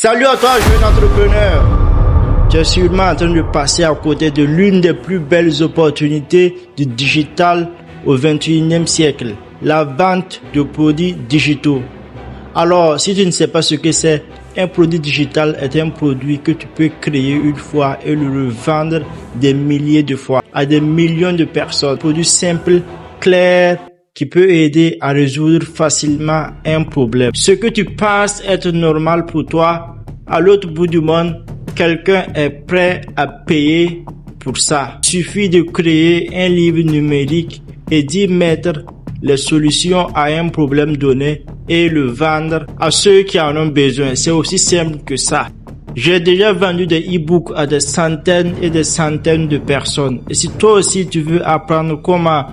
Salut à toi, jeune entrepreneur. Tu es sûrement en train de passer à côté de l'une des plus belles opportunités du digital au 21e siècle, la vente de produits digitaux. Alors, si tu ne sais pas ce que c'est, un produit digital est un produit que tu peux créer une fois et le revendre des milliers de fois à des millions de personnes. Un produit simple, clair, qui peut aider à résoudre facilement un problème. Ce que tu penses être normal pour toi, à l'autre bout du monde, quelqu'un est prêt à payer pour ça. Il suffit de créer un livre numérique et d'y mettre les solutions à un problème donné et le vendre à ceux qui en ont besoin. C'est aussi simple que ça. J'ai déjà vendu des e-books à des centaines et des centaines de personnes. Et si toi aussi tu veux apprendre comment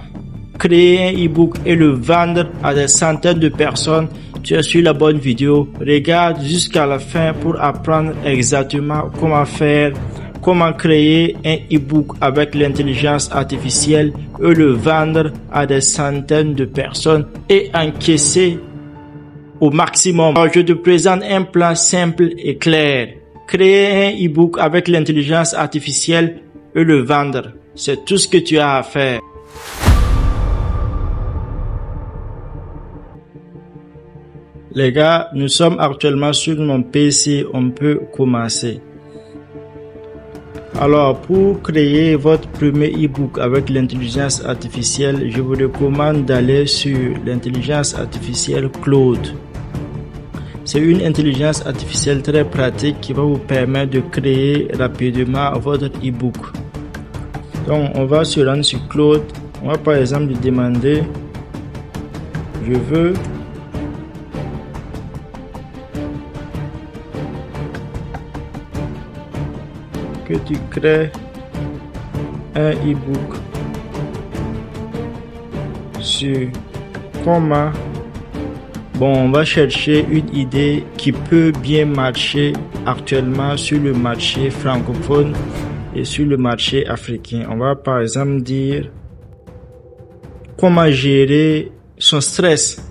créer un e-book et le vendre à des centaines de personnes, tu es sur la bonne vidéo. Regarde jusqu'à la fin pour apprendre exactement comment créer un e-book avec l'intelligence artificielle et le vendre à des centaines de personnes et encaisser au maximum. Alors, je te présente un plan simple et clair. Créer un e-book avec l'intelligence artificielle et le vendre. C'est tout ce que tu as à faire. Les gars, nous sommes actuellement sur mon PC, on peut commencer. Alors, pour créer votre premier e-book avec l'intelligence artificielle, je vous recommande d'aller sur l'intelligence artificielle Claude. C'est une intelligence artificielle très pratique qui va vous permettre de créer rapidement votre e-book. Donc, on va se rendre sur Claude. On va par exemple lui demander, je veux que tu crées un e-book sur comment. Bon, on va chercher une idée qui peut bien marcher actuellement sur le marché francophone et sur le marché africain. On va par exemple dire comment gérer son stress.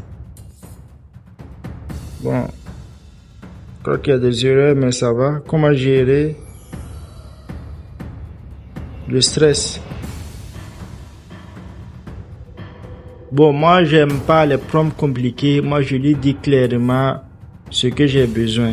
Bon, je crois qu'il y a des erreurs, mais ça va. Comment gérer le stress. Bon, moi, j'aime pas les prompts compliqués. Moi, je lui dis clairement ce que j'ai besoin.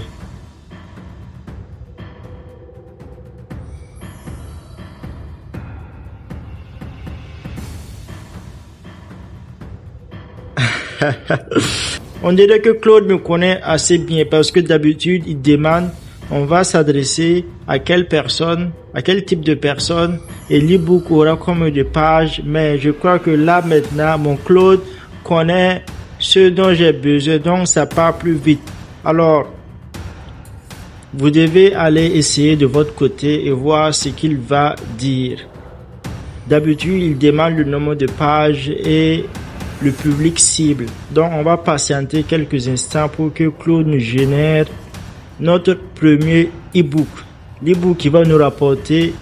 On dirait que Claude me connaît assez bien parce que d'habitude, il demande on va s'adresser à quelle personne, à quel type de personne, et l'e-book aura combien de pages, mais je crois que là maintenant, mon Claude connaît ce dont j'ai besoin, donc ça part plus vite. Alors, vous devez aller essayer de votre côté et voir ce qu'il va dire. D'habitude, il demande le nombre de pages et le public cible. Donc, on va patienter quelques instants pour que Claude nous génère notre premier e-book. L'e-book qui va nous rapporter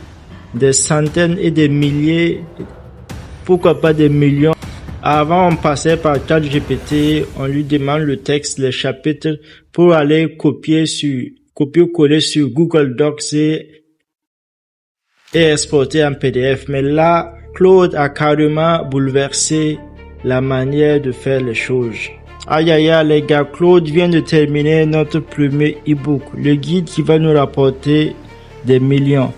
des centaines et des milliers, pourquoi pas des millions. Avant, on passait par ChatGPT, on lui demande le texte, les chapitres pour aller copier-coller sur Google Docs et exporter en PDF. Mais là, Claude a carrément bouleversé la manière de faire les choses. Aïe aïe aïe les gars, Claude vient de terminer notre premier e-book, le guide qui va nous rapporter des millions.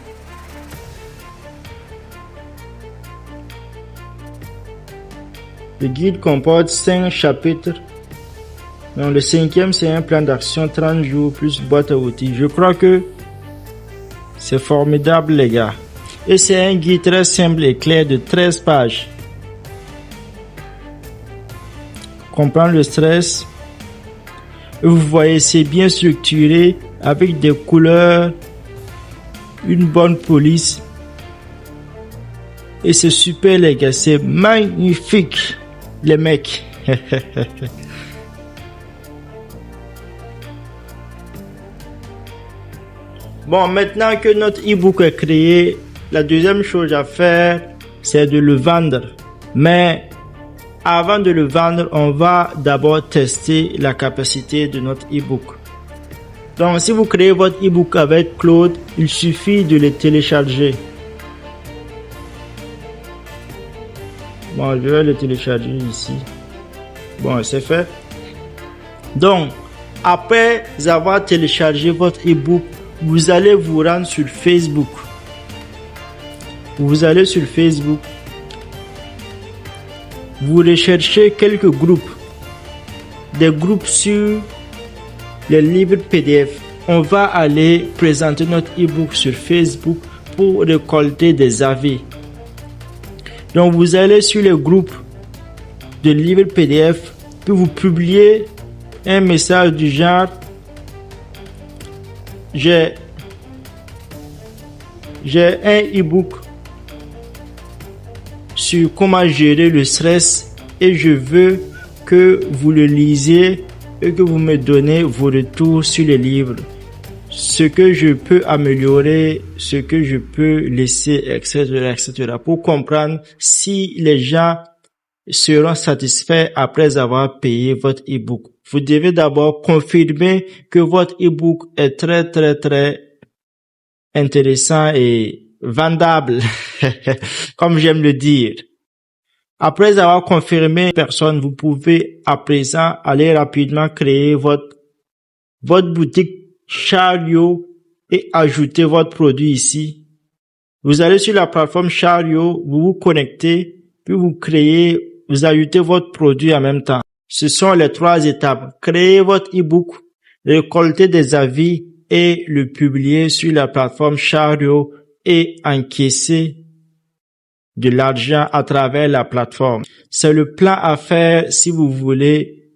Le guide comporte 5 chapitres. Donc le 5e c'est un plan d'action 30 jours plus boîte à outils. Je crois que c'est formidable les gars. Et c'est un guide très simple et clair de 13 pages. Comprendre le stress. Vous voyez, c'est bien structuré avec des couleurs, une bonne police. Et c'est super les gars, c'est magnifique les mecs. Bon, maintenant que notre e-book est créé, la deuxième chose à faire, c'est de le vendre. Mais avant de le vendre, on va d'abord tester la capacité de notre e-book. Donc, si vous créez votre e-book avec Claude, il suffit de le télécharger. Bon, je vais le télécharger ici. Bon, c'est fait. Donc, après avoir téléchargé votre e-book, vous allez vous rendre sur Facebook. Vous allez sur Facebook. Vous recherchez quelques groupes. Des groupes sur les livres PDF. On va aller présenter notre e-book sur Facebook pour récolter des avis. Donc, vous allez sur les groupes de livres PDF, puis vous publiez un message du genre j'ai un e-book sur comment gérer le stress et je veux que vous le lisiez et que vous me donnez vos retours sur les livres, ce que je peux améliorer, ce que je peux laisser, etc., pour comprendre si les gens seront satisfaits après avoir payé votre e-book. Vous devez d'abord confirmer que votre e-book est très intéressant et vendable, comme j'aime le dire. Après avoir confirmé personne, vous pouvez à présent aller rapidement créer votre boutique Chariot et ajouter votre produit ici. Vous allez sur la plateforme Chariot, vous vous connectez, puis vous ajoutez votre produit en même temps. Ce sont les 3 étapes. Créer votre e-book, récolter des avis et le publier sur la plateforme Chariot et encaisser de l'argent à travers la plateforme. C'est le plan à faire si vous voulez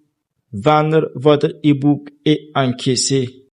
vendre votre e-book et encaisser.